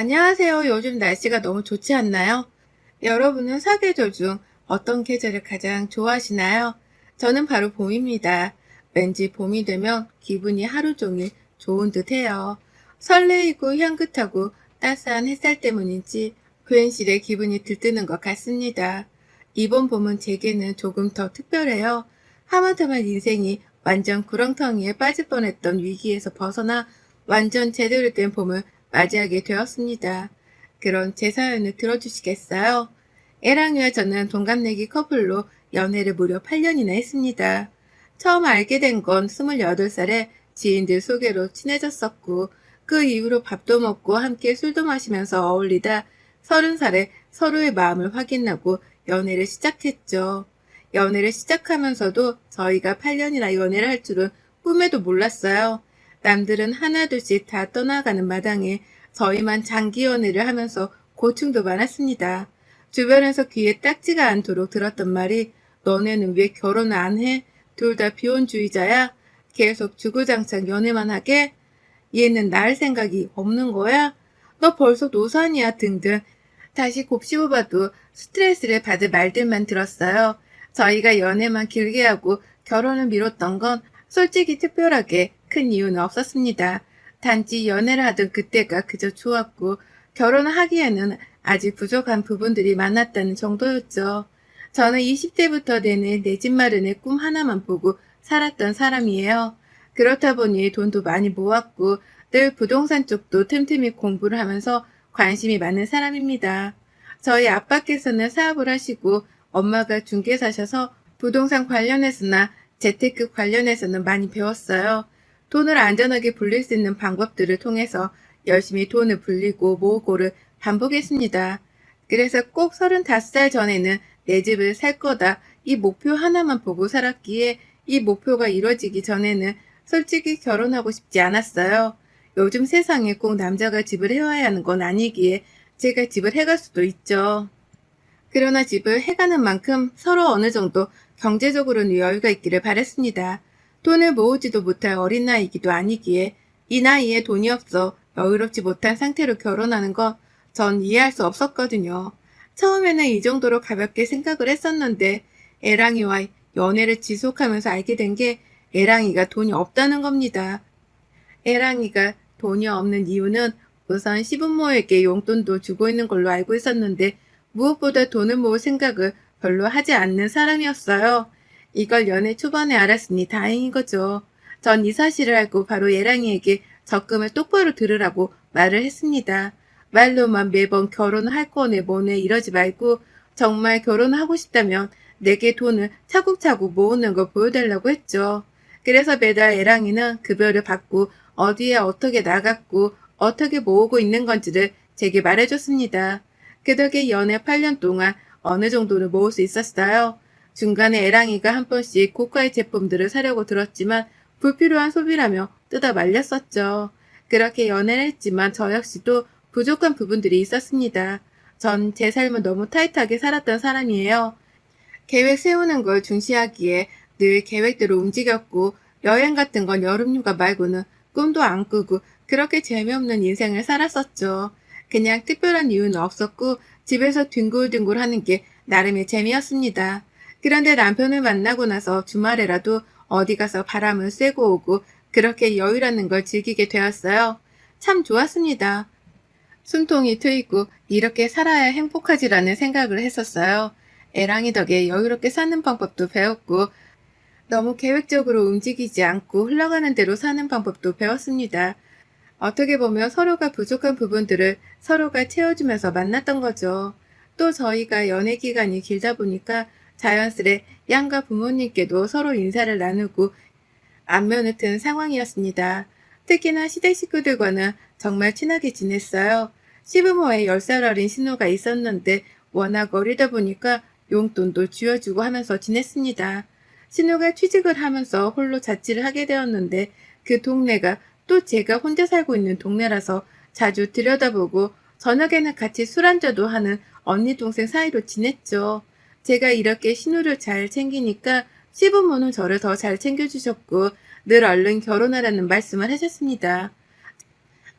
안녕하세요. 요즘 날씨가 너무 좋지 않나요? 여러분은 사계절 중 어떤 계절을 가장 좋아하시나요? 저는 바로 봄입니다. 왠지 봄이 되면 기분이 하루 종일 좋은 듯 해요. 설레이고 향긋하고 따스한 햇살 때문인지 괜시레 기분이 들뜨는 것 같습니다. 이번 봄은 제게는 조금 더 특별해요. 하마터면 인생이 완전 구렁텅이에 빠질 뻔했던 위기에서 벗어나 완전 제대로 된 봄을 맞이하게 되었습니다. 그런 제 사연을 들어주시겠어요? 애랑이와 저는 동갑내기 커플로 연애를 무려 8년이나 했습니다. 처음 알게 된 건 28살에 지인들 소개로 친해졌었고, 그 이후로 밥도 먹고 함께 술도 마시면서 어울리다 30살에 서로의 마음을 확인하고 연애를 시작했죠. 연애를 시작하면서도 저희가 8년이나 연애를 할 줄은 꿈에도 몰랐어요. 남들은 하나둘씩 다 떠나가는 마당에 저희만 장기 연애를 하면서 고충도 많았습니다. 주변에서 귀에 딱지가 않도록 들었던 말이 너네는 왜 결혼을 안 해? 둘 다 비혼주의자야? 계속 주구장창 연애만 하게? 얘는 날 생각이 없는 거야? 너 벌써 노산이야 등등 다시 곱씹어봐도 스트레스를 받을 말들만 들었어요. 저희가 연애만 길게 하고 결혼을 미뤘던 건 솔직히 특별하게 큰 이유는 없었습니다. 단지 연애를 하던 그때가 그저 좋았고 결혼을 하기에는 아직 부족한 부분들이 많았다는 정도였죠. 저는 20대부터 내내 내 집 마련의 꿈 하나만 보고 살았던 사람이에요. 그렇다 보니 돈도 많이 모았고 늘 부동산 쪽도 틈틈이 공부를 하면서 관심이 많은 사람입니다. 저희 아빠께서는 사업을 하시고 엄마가 중개사셔서 부동산 관련해서나 재테크 관련해서는 많이 배웠어요. 돈을 안전하게 불릴 수 있는 방법들을 통해서 열심히 돈을 불리고 모으고를 반복했습니다. 그래서 꼭 35살 전에는 내 집을 살 거다 이 목표 하나만 보고 살았기에 이 목표가 이루어지기 전에는 솔직히 결혼하고 싶지 않았어요. 요즘 세상에 꼭 남자가 집을 해와야 하는 건 아니기에 제가 집을 해갈 수도 있죠. 그러나 집을 해가는 만큼 서로 어느 정도 경제적으로는 여유가 있기를 바랬습니다. 돈을 모으지도 못할 어린 나이이기도 아니기에 이 나이에 돈이 없어 여유롭지 못한 상태로 결혼하는 건 전 이해할 수 없었거든요. 처음에는 이 정도로 가볍게 생각을 했었는데 애랑이와 연애를 지속하면서 알게 된 게 애랑이가 돈이 없다는 겁니다. 애랑이가 돈이 없는 이유는 우선 시부모에게 용돈도 주고 있는 걸로 알고 있었는데 무엇보다 돈을 모을 생각을 별로 하지 않는 사람이었어요. 이걸 연애 초반에 알았으니 다행인 거죠. 전 이 사실을 알고 바로 애랑이에게 적금을 똑바로 들으라고 말을 했습니다. 말로만 매번 결혼할 거네 뭐네 이러지 말고 정말 결혼하고 싶다면 내게 돈을 차곡차곡 모으는 걸 보여달라고 했죠. 그래서 매달 애랑이는 급여를 받고 어디에 어떻게 나갔고 어떻게 모으고 있는 건지를 제게 말해줬습니다. 그 덕에 연애 8년 동안 어느 정도는 모을 수 있었어요. 중간에 애랑이가 한 번씩 고가의 제품들을 사려고 들었지만 불필요한 소비라며 뜯어 말렸었죠. 그렇게 연애를 했지만 저 역시도 부족한 부분들이 있었습니다. 전 제 삶을 너무 타이트하게 살았던 사람이에요. 계획 세우는 걸 중시하기에 늘 계획대로 움직였고 여행 같은 건 여름휴가 말고는 꿈도 안 꾸고 그렇게 재미없는 인생을 살았었죠. 그냥 특별한 이유는 없었고 집에서 뒹굴뒹굴 하는 게 나름의 재미였습니다. 그런데 남편을 만나고 나서 주말에라도 어디 가서 바람을 쐬고 오고 그렇게 여유라는 걸 즐기게 되었어요. 참 좋았습니다. 숨통이 트이고 이렇게 살아야 행복하지라는 생각을 했었어요. 애랑이 덕에 여유롭게 사는 방법도 배웠고 너무 계획적으로 움직이지 않고 흘러가는 대로 사는 방법도 배웠습니다. 어떻게 보면 서로가 부족한 부분들을 서로가 채워주면서 만났던 거죠. 또 저희가 연애 기간이 길다 보니까 자연스레 양가 부모님께도 서로 인사를 나누고 안면을 튼 상황이었습니다. 특히나 시댁 식구들과는 정말 친하게 지냈어요. 시부모의 10살 어린 신우가 있었는데 워낙 어리다 보니까 용돈도 쥐어주고 하면서 지냈습니다. 신우가 취직을 하면서 홀로 자취를 하게 되었는데 그 동네가 또 제가 혼자 살고 있는 동네라서 자주 들여다보고 저녁에는 같이 술 한잔도 하는 언니 동생 사이로 지냈죠. 제가 이렇게 신우를 잘 챙기니까 시부모는 저를 더 잘 챙겨주셨고 늘 얼른 결혼하라는 말씀을 하셨습니다.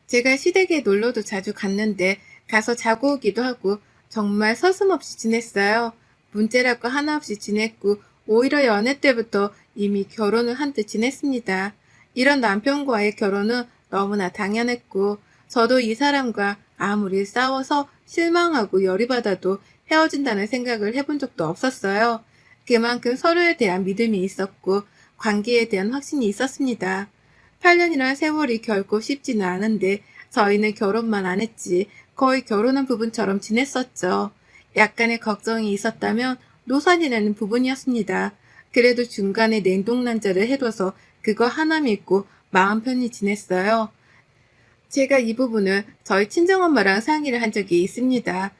제가 시댁에 놀러도 자주 갔는데 가서 자고 오기도 하고 정말 서슴없이 지냈어요. 문제랄 거 하나 없이 지냈고 오히려 연애 때부터 이미 결혼을 한 듯 지냈습니다. 이런 남편과의 결혼은 너무나 당연했고 저도 이 사람과 아무리 싸워서 실망하고 열이 받아도 헤어진다는 생각을 해본 적도 없었어요. 그만큼 서로에 대한 믿음이 있었고 관계에 대한 확신이 있었습니다. 8년이라는 세월이 결코 쉽지는 않은데 저희는 결혼만 안 했지 거의 결혼한 부부처럼 지냈었죠. 약간의 걱정이 있었다면 노산이라는 부분이었습니다. 그래도 중간에 냉동난자를 해둬서 그거 하나 믿고 마음 편히 지냈어요. 제가 이 부분을 저희 친정엄마랑 상의를 한 적이 있습니다.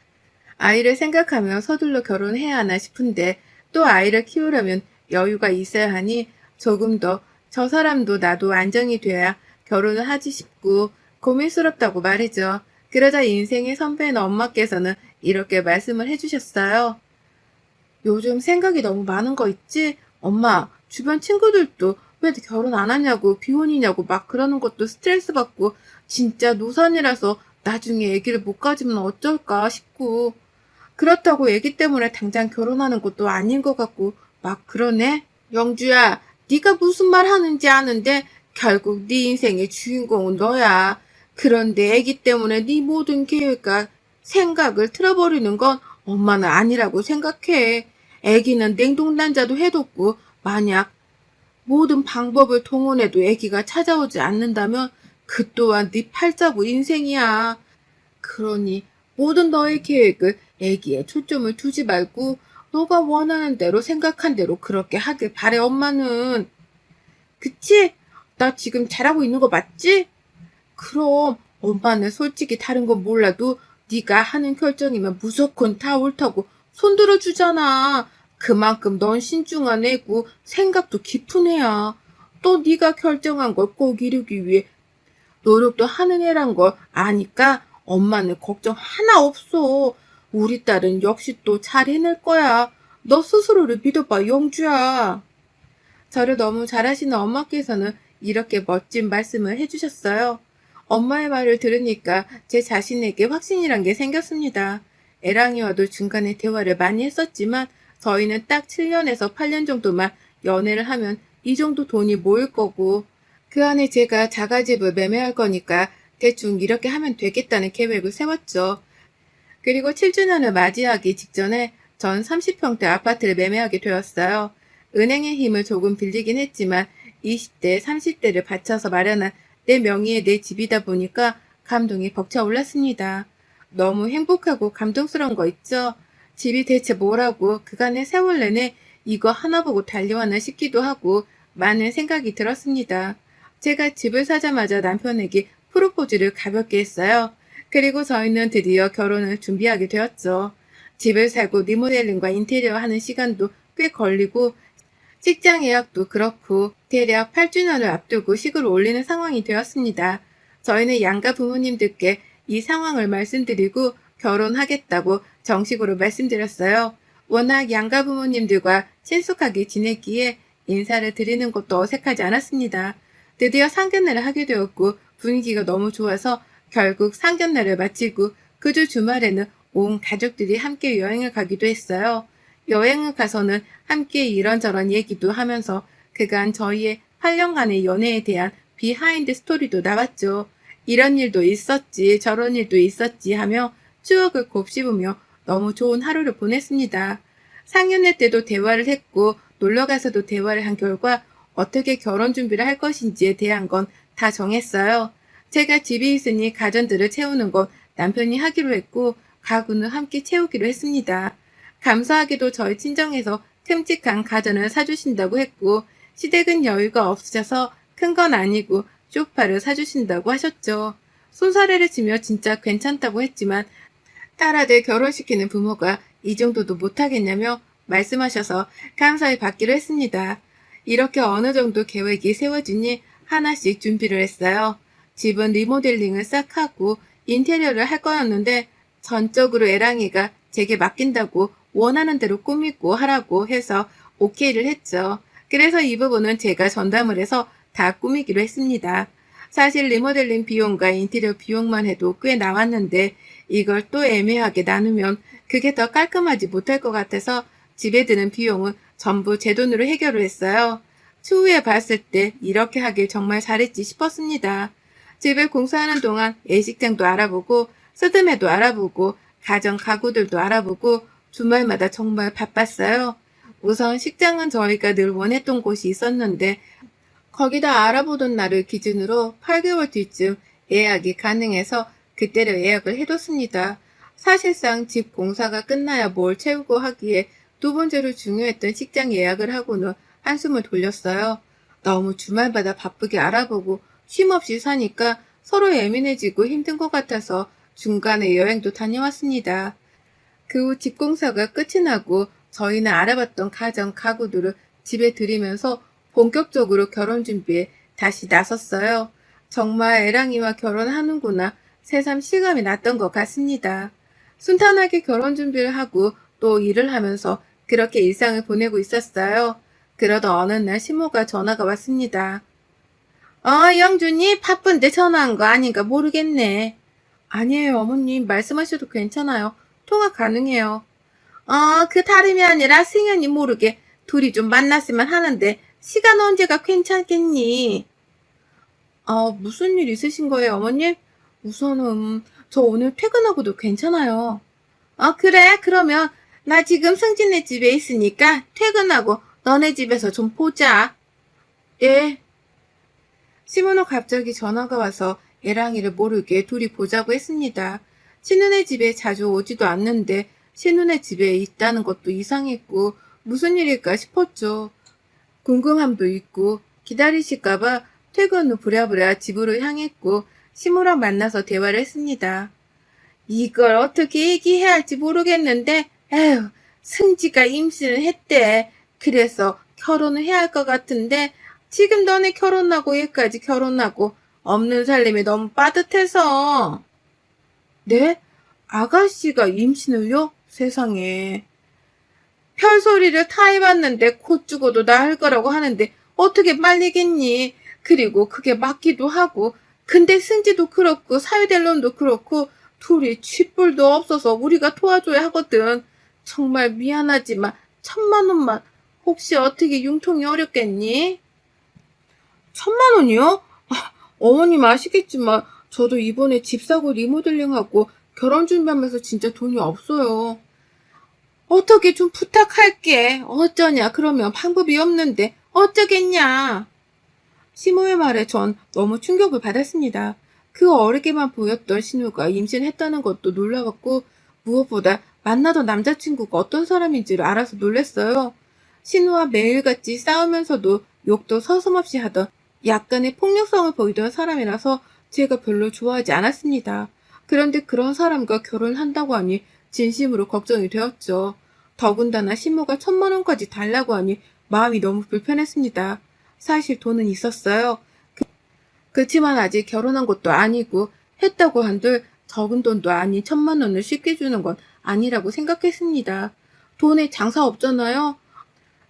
아이를 생각하며 서둘러 결혼해야 하나 싶은데 또 아이를 키우려면 여유가 있어야 하니 조금 더 저 사람도 나도 안정이 돼야 결혼을 하지 싶고 고민스럽다고 말이죠. 그러자 인생의 선배인 엄마께서는 이렇게 말씀을 해주셨어요. 요즘 생각이 너무 많은 거 있지? 엄마, 주변 친구들도 왜 결혼 안 하냐고 비혼이냐고 막 그러는 것도 스트레스 받고 진짜 노산이라서 나중에 아기를 못 가지면 어쩔까 싶고 그렇다고 애기 때문에 당장 결혼하는 것도 아닌 것 같고 막 그러네. 영주야, 네가 무슨 말 하는지 아는데 결국 네 인생의 주인공은 너야. 그런데 애기 때문에 네 모든 계획과 생각을 틀어버리는 건 엄마는 아니라고 생각해. 애기는 냉동난자도 해뒀고 만약 모든 방법을 동원해도 애기가 찾아오지 않는다면 그 또한 네 팔자고 인생이야. 그러니 모든 너의 계획을 애기에 초점을 두지 말고 너가 원하는 대로 생각한 대로 그렇게 하길 바래 엄마는. 그치? 나 지금 잘하고 있는 거 맞지? 그럼 엄마는 솔직히 다른 건 몰라도 네가 하는 결정이면 무조건 다 옳다고 손들어 주잖아. 그만큼 넌 신중한 애고 생각도 깊은 애야. 또 네가 결정한 걸 꼭 이루기 위해 노력도 하는 애란 걸 아니까 엄마는 걱정 하나 없어. 우리 딸은 역시 또 잘 해낼 거야. 너 스스로를 믿어봐, 영주야. 저를 너무 잘하시는 엄마께서는 이렇게 멋진 말씀을 해주셨어요. 엄마의 말을 들으니까 제 자신에게 확신이란 게 생겼습니다. 애랑이와도 중간에 대화를 많이 했었지만 저희는 딱 7년에서 8년 정도만 연애를 하면 이 정도 돈이 모일 거고 그 안에 제가 자가집을 매매할 거니까 대충 이렇게 하면 되겠다는 계획을 세웠죠. 그리고 7주년을 맞이하기 직전에 전 30평대 아파트를 매매하게 되었어요. 은행의 힘을 조금 빌리긴 했지만 20대, 30대를 바쳐서 마련한 내 명의의 내 집이다 보니까 감동이 벅차올랐습니다. 너무 행복하고 감동스러운 거 있죠? 집이 대체 뭐라고 그간의 세월 내내 이거 하나 보고 달려왔나 싶기도 하고 많은 생각이 들었습니다. 제가 집을 사자마자 남편에게 프로포즈를 가볍게 했어요. 그리고 저희는 드디어 결혼을 준비하게 되었죠. 집을 사고 리모델링과 인테리어 하는 시간도 꽤 걸리고 직장 예약도 그렇고 대략 8주년을 앞두고 식을 올리는 상황이 되었습니다. 저희는 양가 부모님들께 이 상황을 말씀드리고 결혼하겠다고 정식으로 말씀드렸어요. 워낙 양가 부모님들과 친숙하게 지냈기에 인사를 드리는 것도 어색하지 않았습니다. 드디어 상견례를 하게 되었고 분위기가 너무 좋아서 결국 상견례를 마치고 그 주 주말에는 온 가족들이 함께 여행을 가기도 했어요. 여행을 가서는 함께 이런저런 얘기도 하면서 그간 저희의 8년간의 연애에 대한 비하인드 스토리도 나왔죠. 이런 일도 있었지 저런 일도 있었지 하며 추억을 곱씹으며 너무 좋은 하루를 보냈습니다. 상견례 때도 대화를 했고 놀러가서도 대화를 한 결과 어떻게 결혼 준비를 할 것인지에 대한 건 다 정했어요. 제가 집이 있으니 가전들을 채우는 건 남편이 하기로 했고 가구는 함께 채우기로 했습니다. 감사하게도 저희 친정에서 큼직한 가전을 사주신다고 했고 시댁은 여유가 없으셔서 큰 건 아니고 소파를 사주신다고 하셨죠. 손사래를 치며 진짜 괜찮다고 했지만 딸아들 결혼시키는 부모가 이 정도도 못하겠냐며 말씀하셔서 감사히 받기로 했습니다. 이렇게 어느 정도 계획이 세워지니 하나씩 준비를 했어요. 집은 리모델링을 싹 하고 인테리어를 할 거였는데 전적으로 애랑이가 제게 맡긴다고 원하는 대로 꾸미고 하라고 해서 오케이를 했죠. 그래서 이 부분은 제가 전담을 해서 다 꾸미기로 했습니다. 사실 리모델링 비용과 인테리어 비용만 해도 꽤 나왔는데 이걸 또 애매하게 나누면 그게 더 깔끔하지 못할 것 같아서 집에 드는 비용은 전부 제 돈으로 해결을 했어요. 추후에 봤을 때 이렇게 하길 정말 잘했지 싶었습니다. 집에 공사하는 동안 예식장도 알아보고 스드메도 알아보고 가정 가구들도 알아보고 주말마다 정말 바빴어요. 우선 식장은 저희가 늘 원했던 곳이 있었는데 거기다 알아보던 날을 기준으로 8개월 뒤쯤 예약이 가능해서 그때를 예약을 해뒀습니다. 사실상 집 공사가 끝나야 뭘 채우고 하기에 두 번째로 중요했던 식장 예약을 하고는 한숨을 돌렸어요. 너무 주말마다 바쁘게 알아보고 쉼없이 사니까 서로 예민해지고 힘든 것 같아서 중간에 여행도 다녀왔습니다. 그 후 집 공사가 끝이 나고 저희는 알아봤던 가정 가구들을 집에 들이면서 본격적으로 결혼 준비에 다시 나섰어요. 정말 애랑이와 결혼하는구나 새삼 실감이 났던 것 같습니다. 순탄하게 결혼 준비를 하고 또 일을 하면서 그렇게 일상을 보내고 있었어요. 그러던 어느 날 시모가 전화가 왔습니다. 영준이 바쁜데 전화한 거 아닌가 모르겠네. 아니에요, 어머님. 말씀하셔도 괜찮아요. 통화 가능해요. 그 다름이 아니라 승현이 모르게 둘이 좀 만났으면 하는데 시간 언제가 괜찮겠니? 무슨 일 있으신 거예요, 어머님? 우선은 저 오늘 퇴근하고도 괜찮아요. 그래. 그러면 나 지금 승진네 집에 있으니까 퇴근하고 너네 집에서 좀 보자. 예. 시모는 갑자기 전화가 와서 애랑이를 모르게 둘이 보자고 했습니다. 신우네 집에 자주 오지도 않는데 신우네 집에 있다는 것도 이상했고 무슨 일일까 싶었죠. 궁금함도 있고 기다리실까봐 퇴근 후 부랴부랴 집으로 향했고 시모랑 만나서 대화를 했습니다. 이걸 어떻게 얘기해야 할지 모르겠는데 에휴, 승지가 임신을 했대. 그래서 결혼을 해야 할 것 같은데 지금 너네 결혼하고 얘까지 결혼하고 없는 살림이 너무 빠듯해서. 네? 아가씨가 임신을요? 세상에. 별소리를 다 해봤는데 곧 죽어도 나을 거라고 하는데 어떻게 말리겠니? 그리고 그게 맞기도 하고 근데 승지도 그렇고 사유될 놈도 그렇고 둘이 쥐뿔도 없어서 우리가 도와줘야 하거든. 정말 미안하지만 1,000만 원만 혹시 어떻게 융통이 어렵겠니? 1,000만 원이요? 어머님 아시겠지만 저도 이번에 집 사고 리모델링하고 결혼 준비하면서 진짜 돈이 없어요. 어떻게 좀 부탁할게. 어쩌냐. 그러면 방법이 없는데 어쩌겠냐. 시모의 말에 전 너무 충격을 받았습니다. 그 어리게만 보였던 신우가 임신했다는 것도 놀라웠고 무엇보다 만나던 남자친구가 어떤 사람인지를 알아서 놀랐어요. 신우와 매일같이 싸우면서도 욕도 서슴없이 하던 약간의 폭력성을 보이던 사람이라서 제가 별로 좋아하지 않았습니다. 그런데 그런 사람과 결혼한다고 하니 진심으로 걱정이 되었죠. 더군다나 신우가 1,000만 원까지 달라고 하니 마음이 너무 불편했습니다. 사실 돈은 있었어요. 그렇지만 아직 결혼한 것도 아니고 했다고 한들 적은 돈도 아닌 1,000만 원을 쉽게 주는 건 아니라고 생각했습니다. 돈에 장사 없잖아요.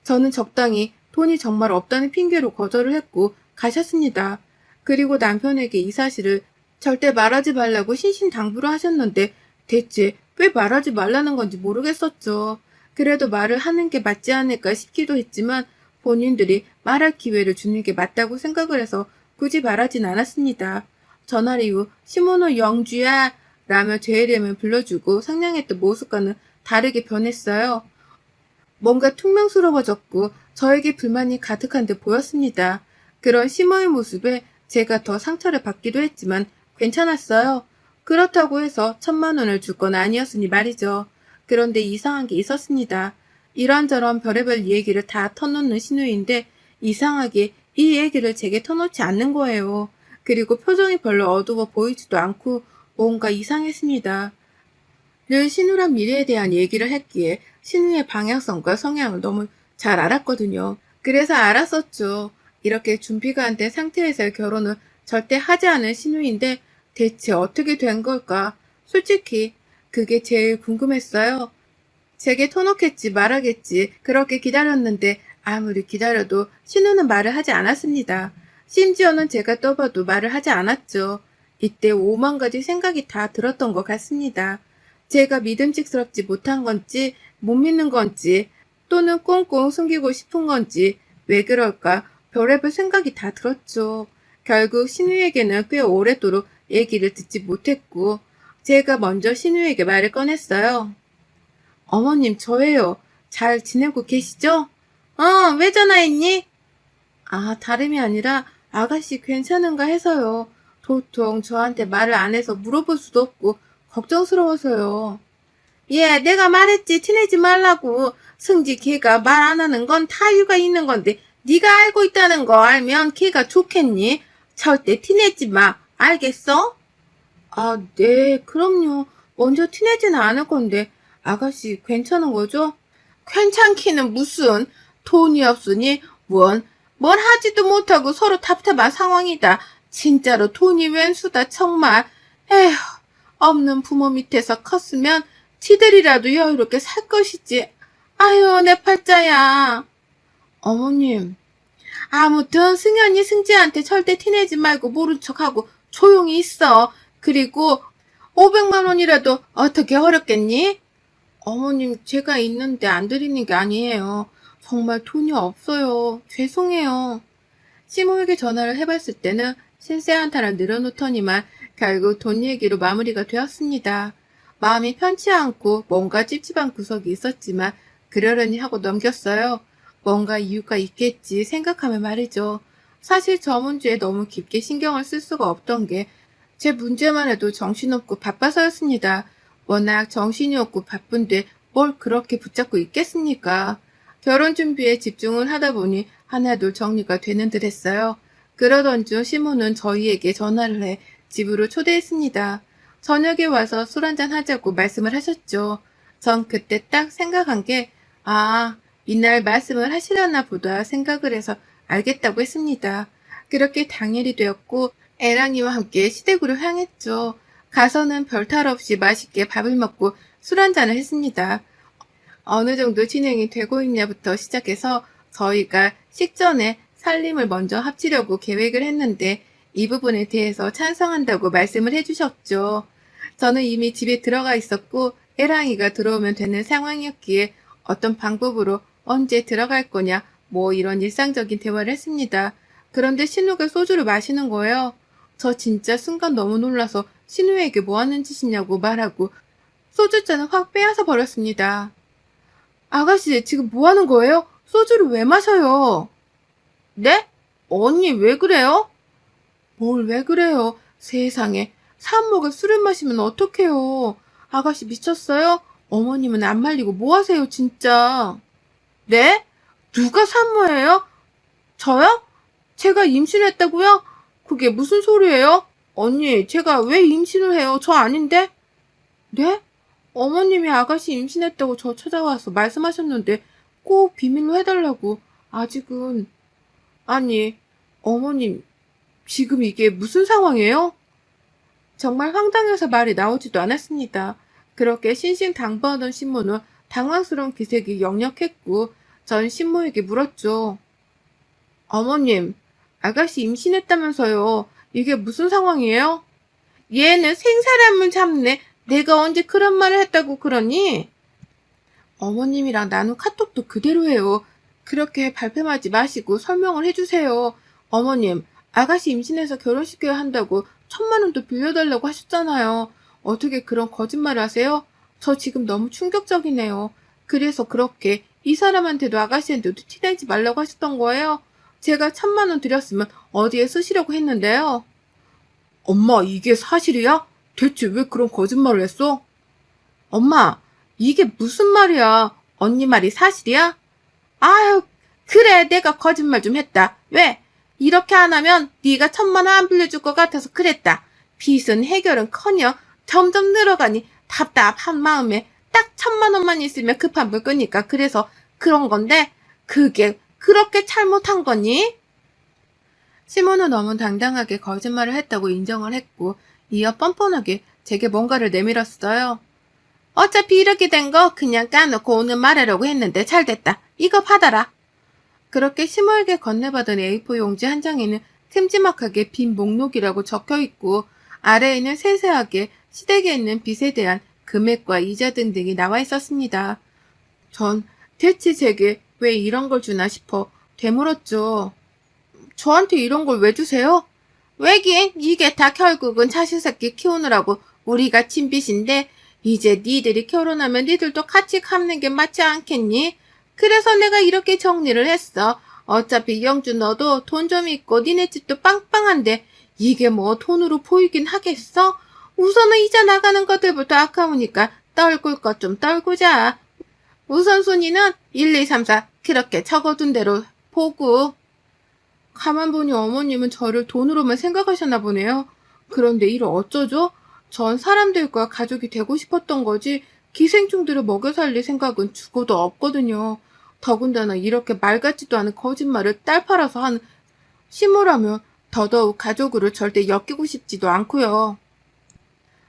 저는 적당히 돈이 정말 없다는 핑계로 거절을 했고 가셨습니다. 그리고 남편에게 이 사실을 절대 말하지 말라고 신신당부를 하셨는데 대체 왜 말하지 말라는 건지 모르겠었죠. 그래도 말을 하는 게 맞지 않을까 싶기도 했지만 본인들이 말할 기회를 주는 게 맞다고 생각을 해서 굳이 말하진 않았습니다. 전화 이후 시모노 영주야 라며 제 이름을 불러주고 상냥했던 모습과는 다르게 변했어요. 뭔가 퉁명스러워졌고 저에게 불만이 가득한 듯 보였습니다. 그런 시모의 모습에 제가 더 상처를 받기도 했지만 괜찮았어요. 그렇다고 해서 1,000만 원을 줄 건 아니었으니 말이죠. 그런데 이상한 게 있었습니다. 이런저런 별의별 얘기를 다 터놓는 신우인데 이상하게 이 얘기를 제게 터놓지 않는 거예요. 그리고 표정이 별로 어두워 보이지도 않고 뭔가 이상했습니다. 늘 신우랑 미래에 대한 얘기를 했기에 신우의 방향성과 성향을 너무 잘 알았거든요. 그래서 알았었죠. 이렇게 준비가 안 된 상태에서의 결혼은 절대 하지 않은 신우인데 대체 어떻게 된 걸까? 솔직히 그게 제일 궁금했어요. 제게 터놓겠지 말하겠지 그렇게 기다렸는데 아무리 기다려도 신우는 말을 하지 않았습니다. 심지어는 제가 떠봐도 말을 하지 않았죠. 이때 5만 가지 생각이 다 들었던 것 같습니다. 제가 믿음직스럽지 못한 건지, 못 믿는 건지, 또는 꽁꽁 숨기고 싶은 건지, 왜 그럴까 별의별 생각이 다 들었죠. 결국 신우에게는 꽤 오래도록 얘기를 듣지 못했고, 제가 먼저 신우에게 말을 꺼냈어요. 어머님, 저예요. 잘 지내고 계시죠? 왜 전화했니? 아, 다름이 아니라 아가씨 괜찮은가 해서요. 도통 저한테 말을 안 해서 물어볼 수도 없고 걱정스러워서요. 예, 내가 말했지 티내지 말라고. 승지 걔가 말 안 하는 건 타유가 있는 건데 네가 알고 있다는 거 알면 걔가 좋겠니? 절대 티내지 마. 알겠어? 아, 네, 그럼요. 먼저 티내지는 않을 건데 아가씨 괜찮은 거죠? 괜찮기는 무슨 돈이 없으니 뭘 하지도 못하고 서로 답답한 상황이다. 진짜로 돈이 웬수다 정말. 에휴, 없는 부모 밑에서 컸으면 지들이라도 여유롭게 살 것이지. 아유, 내 팔자야. 어머님, 아무튼 승현이 승지한테 절대 티내지 말고 모른 척하고 조용히 있어. 그리고 500만 원이라도 어떻게 어렵겠니? 어머님, 제가 있는데 안 드리는 게 아니에요. 정말 돈이 없어요. 죄송해요. 시모에게 전화를 해봤을 때는 신세 한타를 늘어놓더니만 결국 돈 얘기로 마무리가 되었습니다. 마음이 편치 않고 뭔가 찝찝한 구석이 있었지만 그러려니 하고 넘겼어요. 뭔가 이유가 있겠지 생각하면 말이죠. 사실 저 문제에 너무 깊게 신경을 쓸 수가 없던 게 제 문제만 해도 정신없고 바빠서였습니다. 워낙 정신이 없고 바쁜데 뭘 그렇게 붙잡고 있겠습니까? 결혼 준비에 집중을 하다 보니 하나둘 정리가 되는 듯 했어요. 그러던 중 시모는 저희에게 전화를 해 집으로 초대했습니다. 저녁에 와서 술 한잔 하자고 말씀을 하셨죠. 전 그때 딱 생각한 게, 이날 말씀을 하시려나 보다 생각을 해서 알겠다고 했습니다. 그렇게 당일이 되었고, 애랑이와 함께 시댁으로 향했죠. 가서는 별탈 없이 맛있게 밥을 먹고 술 한잔을 했습니다. 어느 정도 진행이 되고 있냐부터 시작해서 저희가 식전에 살림을 먼저 합치려고 계획을 했는데 이 부분에 대해서 찬성한다고 말씀을 해주셨죠. 저는 이미 집에 들어가 있었고 애랑이가 들어오면 되는 상황이었기에 어떤 방법으로 언제 들어갈 거냐 뭐 이런 일상적인 대화를 했습니다. 그런데 신우가 소주를 마시는 거예요. 저 진짜 순간 너무 놀라서 신우에게 뭐 하는 짓이냐고 말하고 소주잔을 확 빼앗아 버렸습니다. 아가씨, 지금 뭐 하는 거예요? 소주를 왜 마셔요? 네? 언니, 왜 그래요? 뭘 왜 그래요? 세상에. 산모가 술을 마시면 어떡해요? 아가씨 미쳤어요? 어머님은 안 말리고 뭐 하세요, 진짜? 네? 누가 산모예요? 저요? 제가 임신했다고요? 그게 무슨 소리예요? 언니, 제가 왜 임신을 해요? 저 아닌데? 네? 어머님이 아가씨 임신했다고 저 찾아와서 말씀하셨는데 꼭 비밀로 해달라고. 아직은. 아니, 어머님, 지금 이게 무슨 상황이에요? 정말 황당해서 말이 나오지도 않았습니다. 그렇게 신신당부하던 신모는 당황스러운 기색이 역력했고 전 신모에게 물었죠. 어머님, 아가씨 임신했다면서요. 이게 무슨 상황이에요? 얘는 생사람을 잡네. 내가 언제 그런 말을 했다고 그러니? 어머님이랑 나눈 카톡도 그대로예요. 그렇게 발뺌하지 마시고 설명을 해주세요. 어머님, 아가씨 임신해서 결혼시켜야 한다고 1,000만 원도 빌려달라고 하셨잖아요. 어떻게 그런 거짓말을 하세요? 저 지금 너무 충격적이네요. 그래서 그렇게 이 사람한테도 아가씨한테도 티내지 말라고 하셨던 거예요? 제가 1,000만 원 드렸으면 어디에 쓰시려고 했는데요. 엄마, 이게 사실이야? 대체 왜 그런 거짓말을 했어? 엄마, 이게 무슨 말이야? 언니 말이 사실이야? 아유, 그래, 내가 거짓말 좀 했다. 왜? 이렇게 안 하면 네가 1,000만 원 안 빌려줄 것 같아서 그랬다. 빚은 해결은커녕 점점 늘어가니 답답한 마음에 딱 1,000만 원만 있으면 급한 불 끄니까 그래서 그런 건데 그게 그렇게 잘못한 거니? 시몬은 너무 당당하게 거짓말을 했다고 인정을 했고 이어 뻔뻔하게 제게 뭔가를 내밀었어요. 어차피 이렇게 된 거 그냥 까놓고 오늘 말하려고 했는데 잘됐다. 이거 받아라. 그렇게 시모에게 건네받은 A4 용지 한 장에는 큼지막하게 빈 목록이라고 적혀 있고 아래에는 세세하게 시댁에 있는 빚에 대한 금액과 이자 등등이 나와 있었습니다. 전 대체 제게 왜 이런 걸 주나 싶어 되물었죠. 저한테 이런 걸 왜 주세요? 왜긴 이게 다 결국은 자식새끼 키우느라고 우리가 진 빚인데 이제 니들이 결혼하면 니들도 같이 갚는 게 맞지 않겠니? 그래서 내가 이렇게 정리를 했어. 어차피 영주 너도 돈 좀 있고 니네 집도 빵빵한데 이게 뭐 돈으로 보이긴 하겠어? 우선은 이자 나가는 것들부터 아까우니까 떨굴 것 좀 떨구자. 우선순위는 1, 2, 3, 4 그렇게 적어둔 대로 보고. 가만 보니 어머님은 저를 돈으로만 생각하셨나 보네요. 그런데 이를 어쩌죠? 전 사람들과 가족이 되고 싶었던 거지 기생충들을 먹여 살릴 생각은 죽어도 없거든요. 더군다나 이렇게 말 같지도 않은 거짓말을 딸 팔아서 한 심으라면 더더욱 가족으로 절대 엮이고 싶지도 않고요.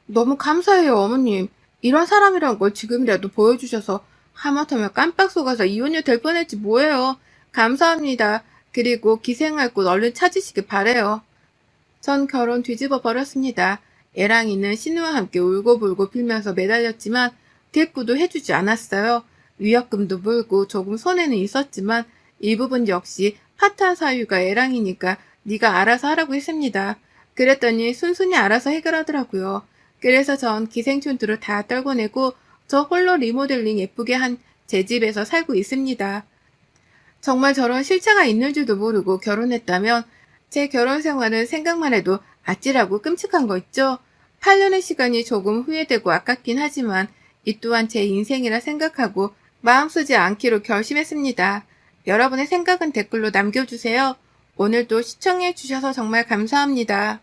너무 감사해요, 어머님. 이런 사람이란 걸 지금이라도 보여주셔서 하마터면 깜빡 속아서 이혼녀 될 뻔했지 뭐예요. 감사합니다. 그리고 기생할 곳 얼른 찾으시길 바래요. 전 결혼 뒤집어 버렸습니다. 애랑이는 신우와 함께 울고불고 빌면서 매달렸지만 대꾸도 해주지 않았어요. 위약금도 물고 조금 손해는 있었지만 이 부분 역시 파탄 사유가 애랑이니까 네가 알아서 하라고 했습니다. 그랬더니 순순히 알아서 해결하더라고요. 그래서 전 기생충들을 다 떨궈내고 저 홀로 리모델링 예쁘게 한 제 집에서 살고 있습니다. 정말 저런 실체가 있는 줄도 모르고 결혼했다면 제 결혼 생활은 생각만 해도 아찔하고 끔찍한 거 있죠? 8년의 시간이 조금 후회되고 아깝긴 하지만 이 또한 제 인생이라 생각하고 마음 쓰지 않기로 결심했습니다. 여러분의 생각은 댓글로 남겨주세요. 오늘도 시청해주셔서 정말 감사합니다.